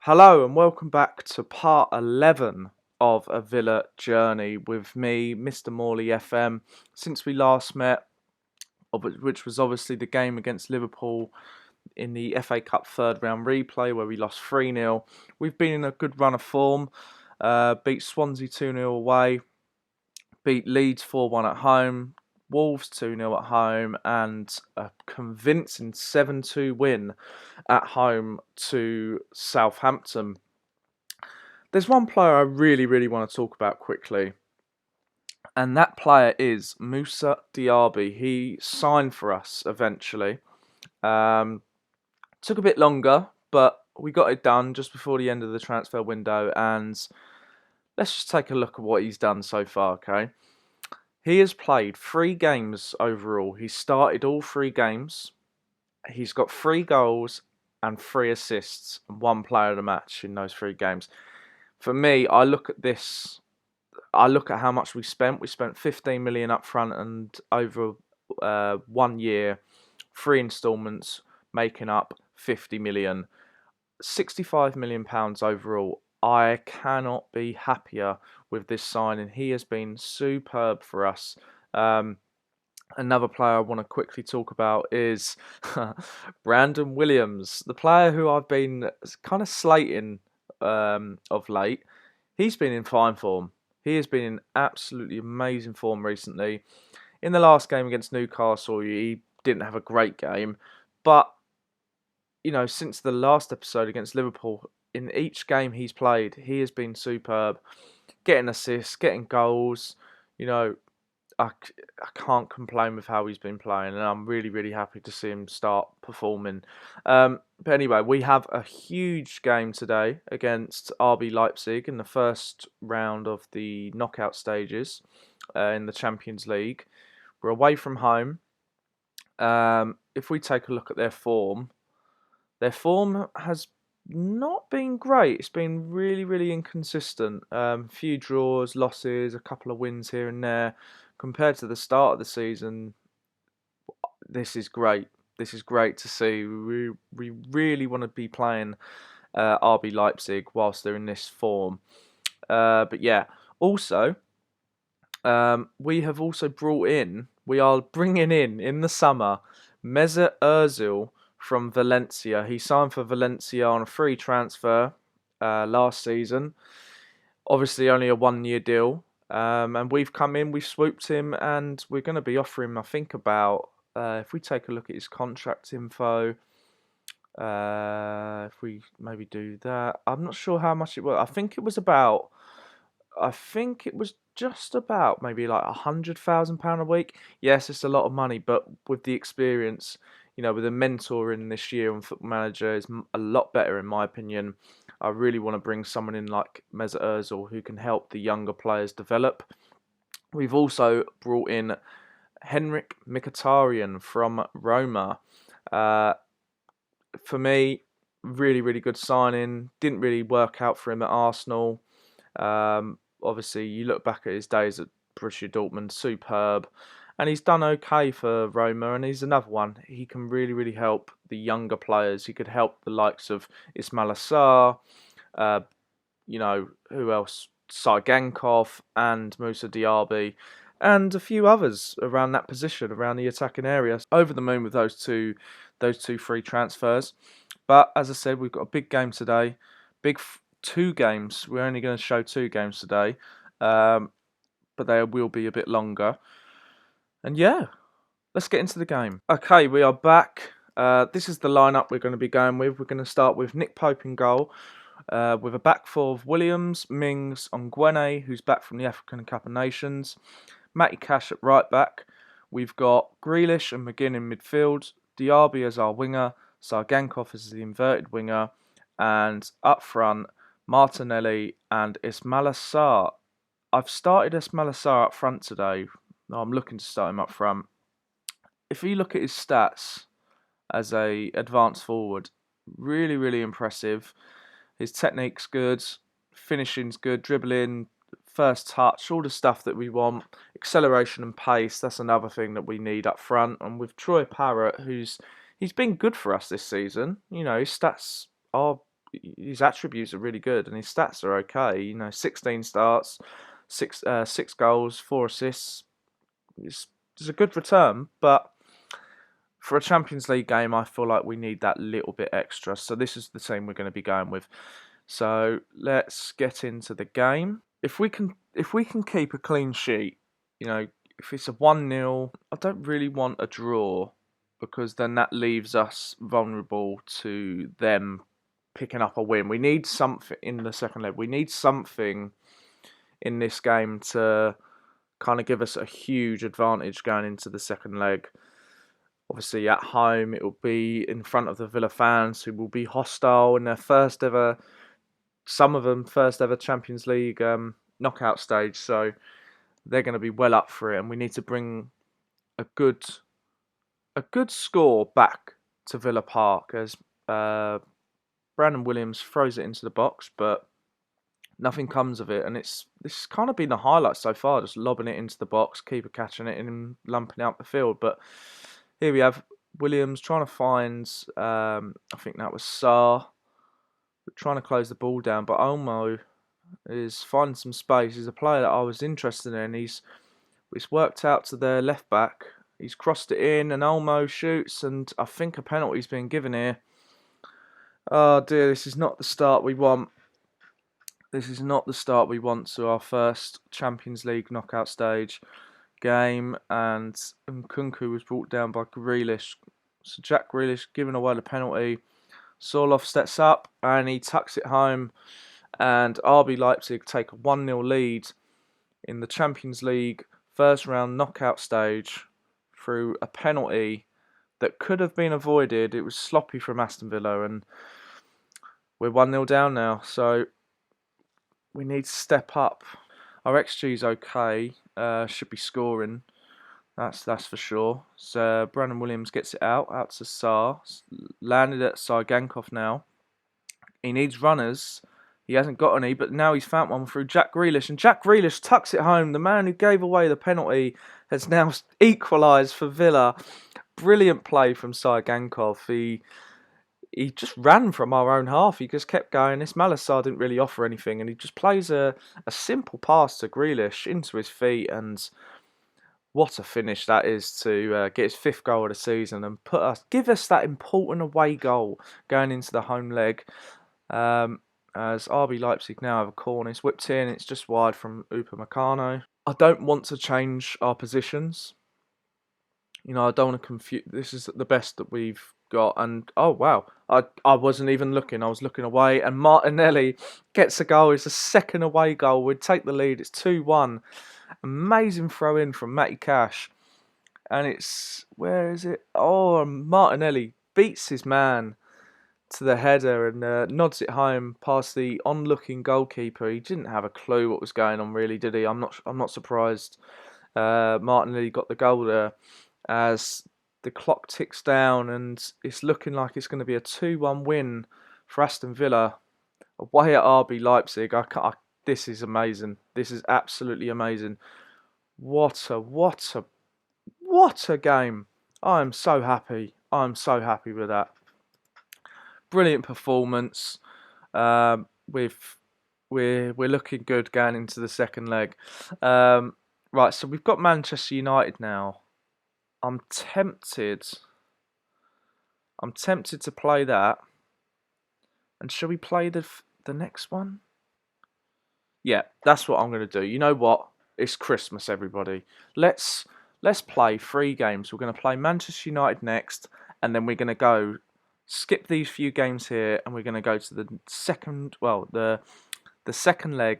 Hello and welcome back to part 11 of A Villa Journey with me, Mr. Morley FM. Since we last met, which was obviously the game against Liverpool in the FA Cup third round replay where we lost 3-0, we've been in a good run of form. Beat Swansea 2-0 away, beat Leeds 4-1 at home, Wolves 2-0 at home, and a convincing 7-2 win at home to Southampton. There's one player I really want to talk about quickly, and that player is Moussa Diaby. He signed for us eventually. Took a bit longer, but we got it done just before the end of the transfer window, and let's just take a look at what he's done so far, okay? He has played 3 games overall. He started all 3 games. He's got 3 goals and 3 assists and 1 player of the match in those 3 games. For me, I look at this. I look at how much we spent. We spent 15 million up front and over 1 year, 3 instalments, making up 50 million. 65 million pounds overall. I cannot be happier with this signing. He has been superb for us. Another player I want to quickly talk about is Brandon Williams, the player who I've been kind of slating of late. He's been in fine form. He has been in absolutely amazing form recently. In the last game against Newcastle, he didn't have a great game, but since the last episode against Liverpool, in each game he's played, he has been superb, getting assists, getting goals. I can't complain with how he's been playing, and I'm really happy to see him start performing. But anyway, we have a huge game today against RB Leipzig in the first round of the knockout stages in the Champions League. We're away from home. If we take a look at their form has not been great. It's been really inconsistent. Few draws, losses, a couple of wins here and there. Compared to the start of the season, this is great. This is great to see. We really want to be playing RB Leipzig whilst they're in this form. But yeah, also, we have also we are bringing in the summer, Mesut Ozil from Valencia. He signed for Valencia on a free transfer last season. Obviously, only a 1-year deal. And we've come in, we've swooped him, and we're going to be offering him, I think, about, if we take a look at his contract info, if we maybe do that, I'm not sure how much it was. I think it was just about maybe like £100,000 a week. Yes, it's a lot of money, but with the experience, with a mentor in this year on Football Manager is a lot better in my opinion. I really want to bring someone in like Mesut Ozil who can help the younger players develop. We've also brought in Henrik Mkhitaryan from Roma. For me, really good signing. Didn't really work out for him at Arsenal. Obviously, you look back at his days at Borussia Dortmund, superb. And he's done okay for Roma, and he's another one. He can really help the younger players. He could help the likes of Ismail Assar, who else? Sargankov and Moussa Diaby, and a few others around that position, around the attacking area. Over the moon with those two free transfers. But as I said, we've got a big game today. 2 games. We're only going to show 2 games today, but they will be a bit longer. And yeah, let's get into the game. Okay, we are back. This is the lineup we're going to be going with. We're going to start with Nick Pope in goal, with a back 4 of Williams, Mings, Ongwene, who's back from the African Cup of Nations, Matty Cash at right back. We've got Grealish and McGinn in midfield, Diaby as our winger, Sargankov as the inverted winger, and up front, Martinelli and Ismail Assar. I've started Ismail Assar up front today. I'm looking to start him up front. If you look at his stats as a advanced forward, really impressive. His technique's good, finishing's good, dribbling, first touch, all the stuff that we want. Acceleration and pace, that's another thing that we need up front. And with Troy Parrott, he's been good for us this season. His stats are, his attributes are really good and his stats are okay. 16 starts, six goals, 4 assists. It's a good return, but for a Champions League game, I feel like we need that little bit extra. So this is the team we're going to be going with. So let's get into the game. If we can keep a clean sheet, if it's a 1-0, I don't really want a draw because then that leaves us vulnerable to them picking up a win. We need something in the second leg. We need something in this game to kind of give us a huge advantage going into the second leg. Obviously, at home, it will be in front of the Villa fans who will be hostile in their first ever, some of them first ever Champions League knockout stage. So they're going to be well up for it, and we need to bring a good score back to Villa Park as Brandon Williams throws it into the box, but nothing comes of it. And this has kind of been the highlight so far, just lobbing it into the box, keeper catching it and lumping out the field. But here we have Williams trying to find, I think that was Sarr, trying to close the ball down. But Olmo is finding some space. He's a player that I was interested in. It's worked out to their left back. He's crossed it in and Olmo shoots, and I think a penalty's been given here. Oh dear, this is not the start we want. This is not the start we want to our first Champions League knockout stage game, and Nkunku was brought down by Grealish. So Jack Grealish giving away the penalty. Sorloth steps up and he tucks it home, and RB Leipzig take a 1-0 lead in the Champions League first round knockout stage through a penalty that could have been avoided. It was sloppy from Aston Villa, and we're 1-0 down now, so we need to step up. Our XG is okay, should be scoring, that's for sure. So Brandon Williams gets it out to Sarr, landed at Sargankov now. He needs runners, he hasn't got any, but now he's found one through Jack Grealish, and Jack Grealish tucks it home. The man who gave away the penalty has now equalised for Villa. Brilliant play from Sargankov. He just ran from our own half. He just kept going. This Malassar didn't really offer anything, and he just plays a simple pass to Grealish into his feet, and what a finish that is to get his 5th goal of the season and give us that important away goal going into the home leg. As RB Leipzig now have a corner, it's whipped in, it's just wide from Upamecano. I don't want to change our positions. I don't want to confuse. This is the best that we've got, and oh wow, I wasn't even looking. I was looking away, and Martinelli gets a goal. It's a second away goal. We'd take the lead. It's 2-1. Amazing throw in from Matty Cash, and where is it? Oh, Martinelli beats his man to the header and nods it home past the onlooking goalkeeper. He didn't have a clue what was going on, really, did he? I'm not surprised. Martinelli got the goal there as the clock ticks down, and it's looking like it's going to be a 2-1 win for Aston Villa away at RB Leipzig. This is amazing. This is absolutely amazing. What a game! I'm so happy. I'm so happy with that. Brilliant performance. We're looking good going into the second leg. Right, so we've got Manchester United now. I'm tempted to play that. And shall we play the next one? Yeah, that's what I'm going to do. You know what? It's Christmas, everybody. Let's play 3 games. We're going to play Manchester United next, and then we're going to skip these few games here, and we're going to go to the second leg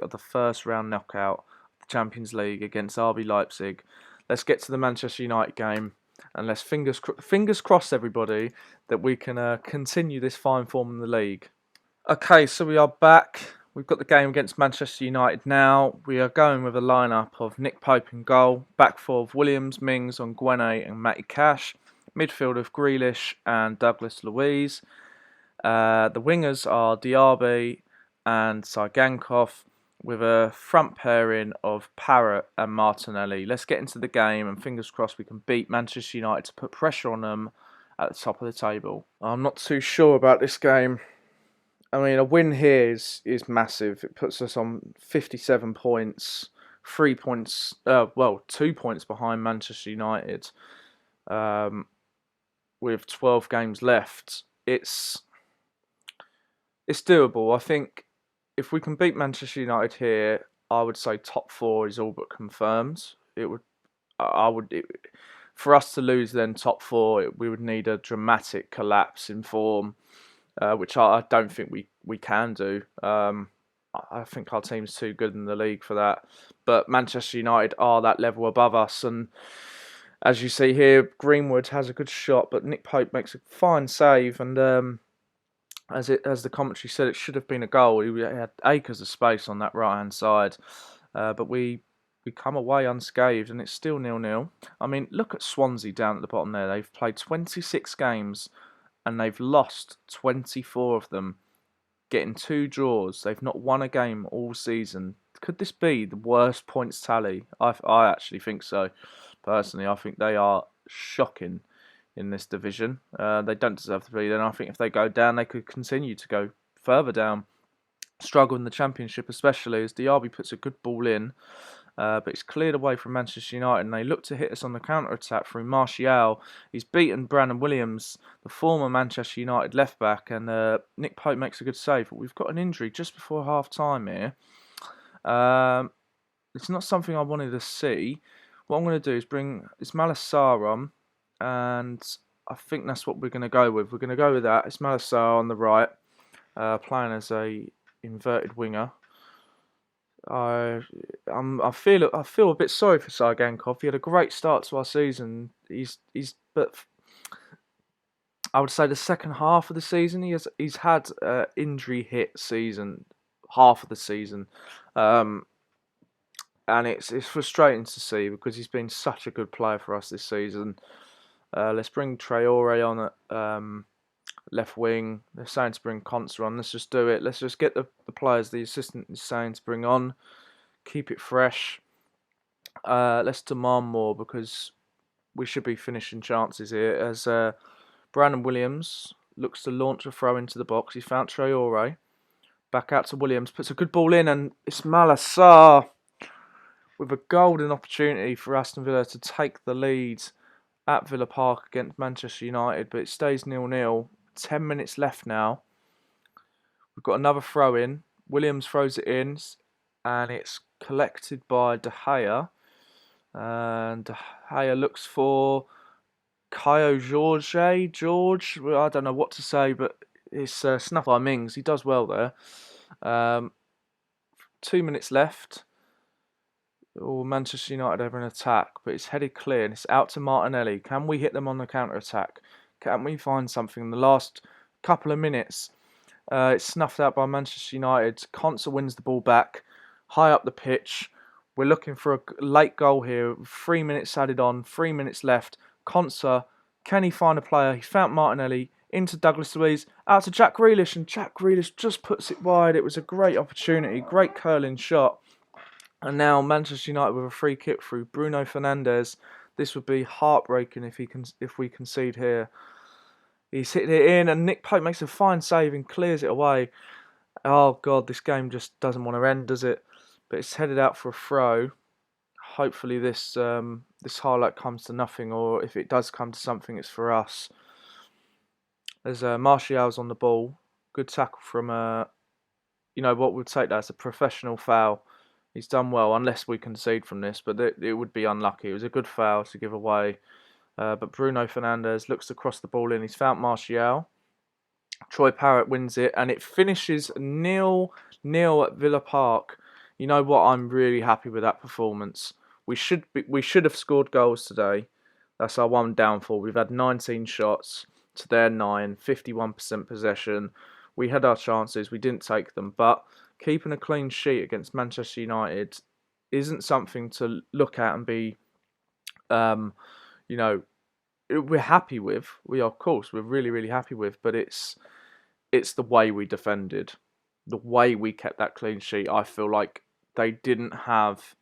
of the first round knockout of the Champions League against RB Leipzig. Let's get to the Manchester United game, and let's fingers crossed, everybody, that we can continue this fine form in the league. Okay, so we are back. We've got the game against Manchester United now. We are going with a lineup of Nick Pope in goal, back 4 of Williams, Mings, Onguene and Matty Cash, midfield of Grealish and Douglas Luiz. The wingers are Diaby and Sargankov, with a front pairing of Parrott and Martinelli. Let's get into the game, and fingers crossed we can beat Manchester United to put pressure on them at the top of the table. I'm not too sure about this game. I mean, a win here is massive. It puts us on 57 points, 3 points, 2 points behind Manchester United, um, with 12 games left. It's doable. I think if we can beat Manchester United here, I would say top four is all but confirmed. It would, I would, it, for us to lose then top four, we would need a dramatic collapse in form, which I don't think we can do. I think our team's too good in the league for that. But Manchester United are that level above us, and as you see here, Greenwood has a good shot, but Nick Pope makes a fine save, and as the commentary said, it should have been a goal. He had acres of space on that right hand side, but we come away unscathed, and it's still 0-0. I mean, look at Swansea down at the bottom there. They've played 26 games, and they've lost 24 of them, getting 2 draws. They've not won a game all season. Could this be the worst points tally? I actually think so. Personally, I think they are shocking in this division. They don't deserve to be there. And I think if they go down, they could continue to go further down. Struggle in the Championship, especially as Diaby puts a good ball in, but it's cleared away from Manchester United, and they look to hit us on the counter-attack through Martial. He's beaten Brandon Williams, the former Manchester United left-back, and Nick Pope makes a good save. But we've got an injury just before half-time here. It's not something I wanted to see. What I'm going to do is bring Ismaila Sarr on, and I think that's what we're going to go with. We're going to go with that. Ismaila Sarr on the right, playing as a inverted winger. I feel a bit sorry for Sargankov. He had a great start to our season. But I would say the second half of the season he's had injury hit season, half of the season, and it's frustrating to see because he's been such a good player for us this season. Let's bring Traore on at left wing. They're saying to bring Konsa on. Let's just do it. Let's just get the players the assistant is saying to bring on. Keep it fresh. Let's demand more because we should be finishing chances here. As Brandon Williams looks to launch a throw into the box. He's found Traore. Back out to Williams. Puts a good ball in, and Ismaila Sarr with a golden opportunity for Aston Villa to take the lead at Villa Park against Manchester United, but it stays 0-0. 10 minutes left now. We've got another throw in. Williams throws it in, and it's collected by De Gea. And De Gea looks for Kaio George. I don't know what to say, but it's snuff by Mings. He does well there. 2 minutes left. Manchester United have an attack, but it's headed clear and it's out to Martinelli. Can we hit them on the counter-attack? Can we find something in the last couple of minutes? It's snuffed out by Manchester United. Konsa wins the ball back, high up the pitch. We're looking for a late goal here. 3 minutes added on, 3 minutes left. Konsa, can he find a player? He found Martinelli, into Douglas Luiz, out to Jack Grealish, and Jack Grealish just puts it wide. It was a great opportunity, great curling shot. And now Manchester United with a free kick through Bruno Fernandes. This would be heartbreaking if we concede here. He's hitting it in, and Nick Pope makes a fine save and clears it away. Oh God, this game just doesn't want to end, does it? But it's headed out for a throw. Hopefully this highlight comes to nothing, or if it does come to something, it's for us. There's Martial's on the ball. Good tackle from what we'll take that as a professional foul. He's done well, unless we concede from this, but it would be unlucky. It was a good foul to give away. But Bruno Fernandes looks to cross the ball in. He's found Martial. Troy Parrott wins it, and it finishes 0-0 at Villa Park. You know what? I'm really happy with that performance. We should have scored goals today. That's our one downfall. We've had 19 shots to their 9, 51% possession. We had our chances. We didn't take them, but keeping a clean sheet against Manchester United isn't something to look at and be, we're happy with. We are, of course, we're really, really happy with. But it's the way we defended, the way we kept that clean sheet. I feel like they didn't have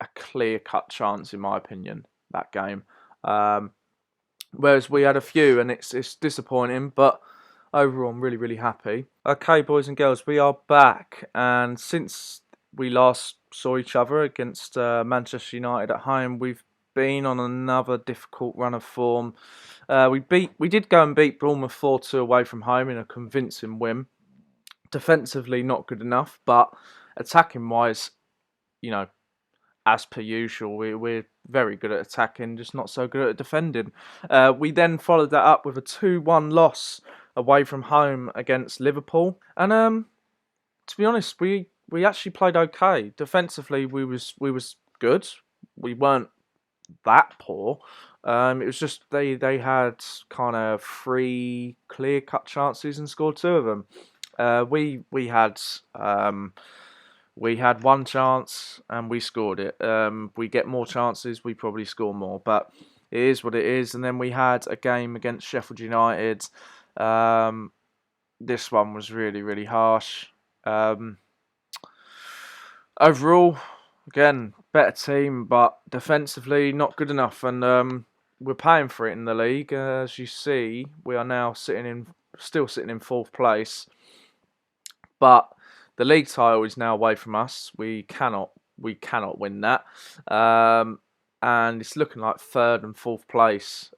a clear-cut chance, in my opinion, that game. Whereas we had a few, and it's disappointing, but overall, I'm really, really happy. Okay, boys and girls, we are back, and since we last saw each other against Manchester United at home, we've been on another difficult run of form. We did go and beat Bournemouth 4-2 away from home in a convincing win. Defensively, not good enough, but attacking wise, you know, as per usual, we're very good at attacking, just not so good at defending. We then followed that up with a 2-1 loss away from home against Liverpool, and to be honest, we actually played okay defensively. We was good. We weren't that poor. It was just they had kind of 3 clear-cut chances and scored 2 of them. We had one chance and we scored it. We get more chances, we probably score more, but it is what it is. And then we had a game against Sheffield United. This one was really, really harsh. Overall, again, better team, but defensively not good enough, and we're paying for it in the league. As you see, we are now still sitting in 4th place, but the league title is now away from us. We cannot win that, and it's looking like 3rd and 4th place,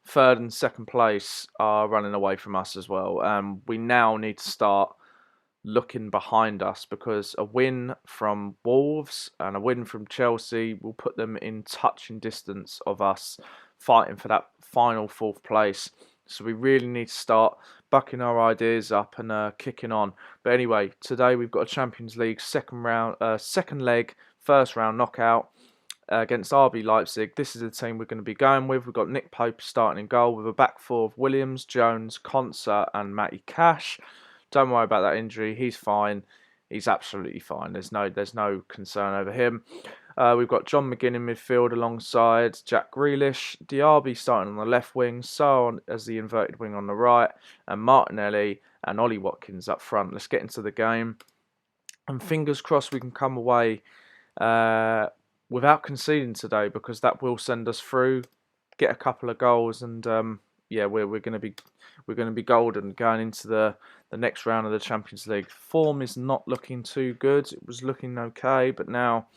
3rd and 2nd place are running away from us as well. We now need to start looking behind us, because a win from Wolves and a win from Chelsea will put them in touching distance of us fighting for that final 4th place. So we really need to start bucking our ideas up and kicking on. But anyway, today we've got a Champions League second leg, first round knockout against RB Leipzig. This is the team we're going to be going with. We've got Nick Pope starting in goal with a back 4 of Williams, Jones, Konsa and Matty Cash. Don't worry about that injury. He's fine. He's absolutely fine. There's no concern over him. We've got John McGinn in midfield alongside Jack Grealish. Diaby starting on the left wing, so as the inverted wing on the right, and Martinelli and Ollie Watkins up front. Let's get into the game. And fingers crossed we can come away without conceding today, because that will send us through, get a couple of goals, and yeah, we're going to be golden going into the next round of the Champions League. Form is not looking too good. It was looking okay, but now,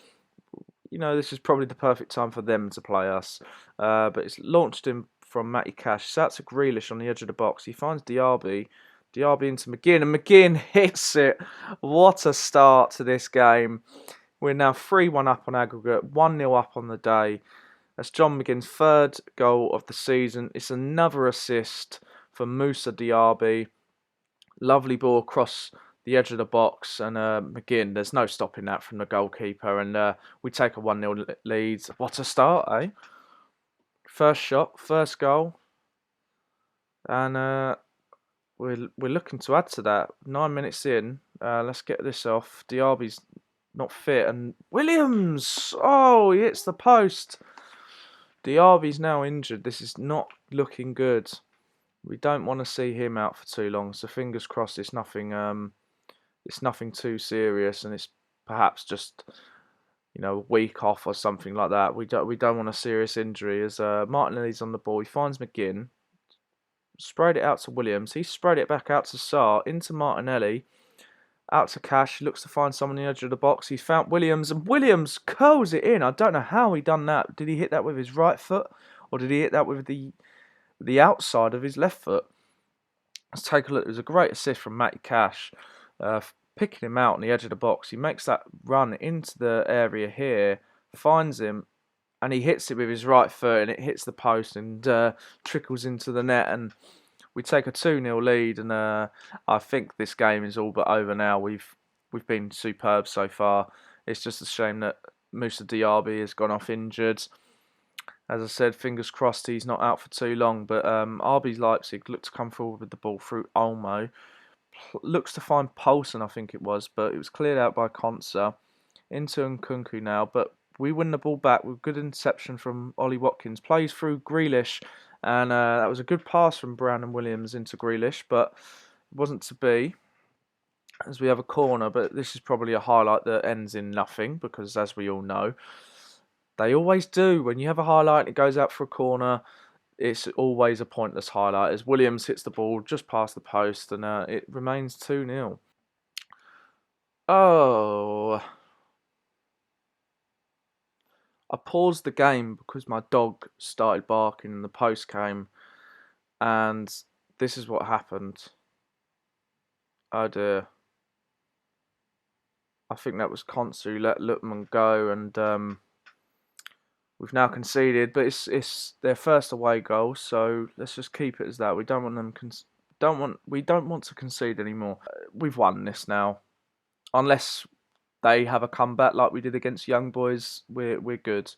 this is probably the perfect time for them to play us. But it's launched in from Matty Cash. It's out to Grealish on the edge of the box. He finds Diaby into McGinn, and McGinn hits it. What a start to this game. We're now 3-1 up on aggregate, 1-0 up on the day. That's John McGinn's 3rd goal of the season. It's another assist for Moussa Diaby. Lovely ball across the edge of the box, and McGinn, there's no stopping that from the goalkeeper, and we take a 1-0 lead. What a start, eh? First shot, first goal, and we're looking to add to that. 9 minutes in, let's get this off. Diaby's not fit, and Williams! Oh, he hits the post. Diaby's now injured. This is not looking good. We don't want to see him out for too long, so fingers crossed it's nothing too serious, and it's perhaps just a week off or something like that. We don't want a serious injury. As Martinelli's on the ball, he finds McGinn, sprayed it out to Williams. He sprayed it back out to Sarr, into Martinelli, out to Cash. He looks to find someone on the edge of the box. He's found Williams, and Williams curls it in. I don't know how he done that. Did he hit that with his right foot, or did he hit that with the outside of his left foot? Let's take a look. It was a great assist from Matty Cash, picking him out on the edge of the box. He makes that run into the area here, finds him, and he hits it with his right foot, and it hits the post and trickles into the net, and we take a 2-0 lead. And I think this game is all but over now. We've been superb so far. It's just a shame that Moussa Diaby has gone off injured. As I said, fingers crossed he's not out for too long. But RB Leipzig looked to come forward with the ball through Olmo. Looks to find Poulsen, I think it was, but it was cleared out by Konsa. Into Nkunku now, but we win the ball back with good interception from Ollie Watkins. Plays through Grealish, and that was a good pass from Brandon Williams into Grealish, but it wasn't to be, as we have a corner. But this is probably a highlight that ends in nothing, because as we all know, they always do. When you have a highlight and it goes out for a corner, it's always a pointless highlight as Williams hits the ball just past the post, and it remains 2-0. Oh, I paused the game because my dog started barking and the post came, and this is what happened. Oh dear. I think that was Konsu let Lutman go, and we've now conceded. But it's their first away goal, so let's just keep it as that. We don't want them we don't want to concede anymore. We've won this now, unless they have a comeback like we did against Young Boys. We're good.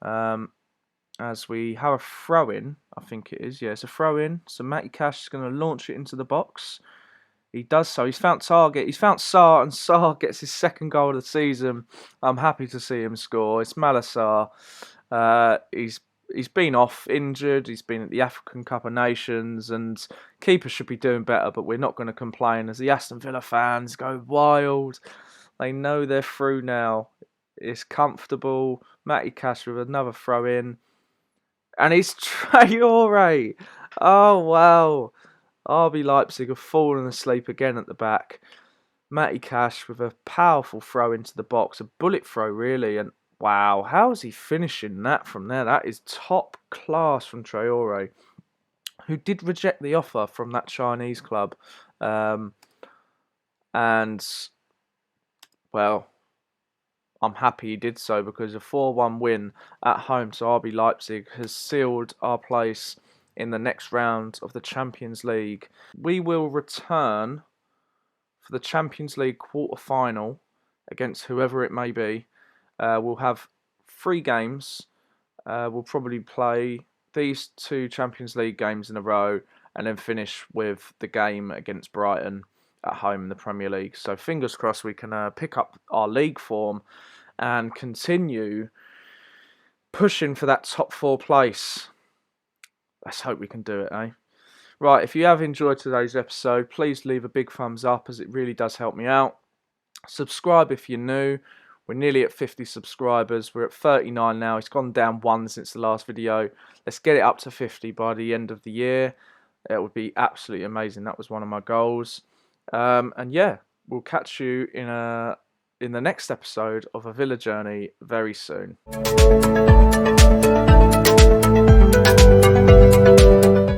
As we have a throw in, I think it is. Yeah, it's a throw in. So Matty Cash is going to launch it into the box. He does so. He's found target. He's found Sarr, and Sarr gets his second goal of the season. I'm happy to see him score. It's Malassar. He's been off injured. He's been at the African Cup of Nations, and keeper should be doing better. But we're not going to complain as the Aston Villa fans go wild. They know they're through now. It's comfortable. Matty Cash with another throw in, and it's Traore. Oh wow. RB Leipzig have fallen asleep again at the back. Matty Cash with a powerful throw into the box, a bullet throw really, and wow, how is he finishing that from there? That is top class from Traore, who did reject the offer from that Chinese club. And, well, I'm happy he did so because a 4-1 win at home to RB Leipzig has sealed our place in the next round of the Champions League. We will return for the Champions League quarter-final against whoever it may be. We'll have 3 games. We'll probably play these 2 Champions League games in a row and then finish with the game against Brighton at home in the Premier League. So fingers crossed we can pick up our league form and continue pushing for that top 4 place. Let's hope we can do it, eh? Right, if you have enjoyed today's episode, please leave a big thumbs up as it really does help me out. Subscribe if you're new. We're nearly at 50 subscribers. We're at 39 now. It's gone down 1 since the last video. Let's get it up to 50 by the end of the year. It would be absolutely amazing. That was one of my goals. And yeah, we'll catch you in the next episode of A Villa Journey very soon.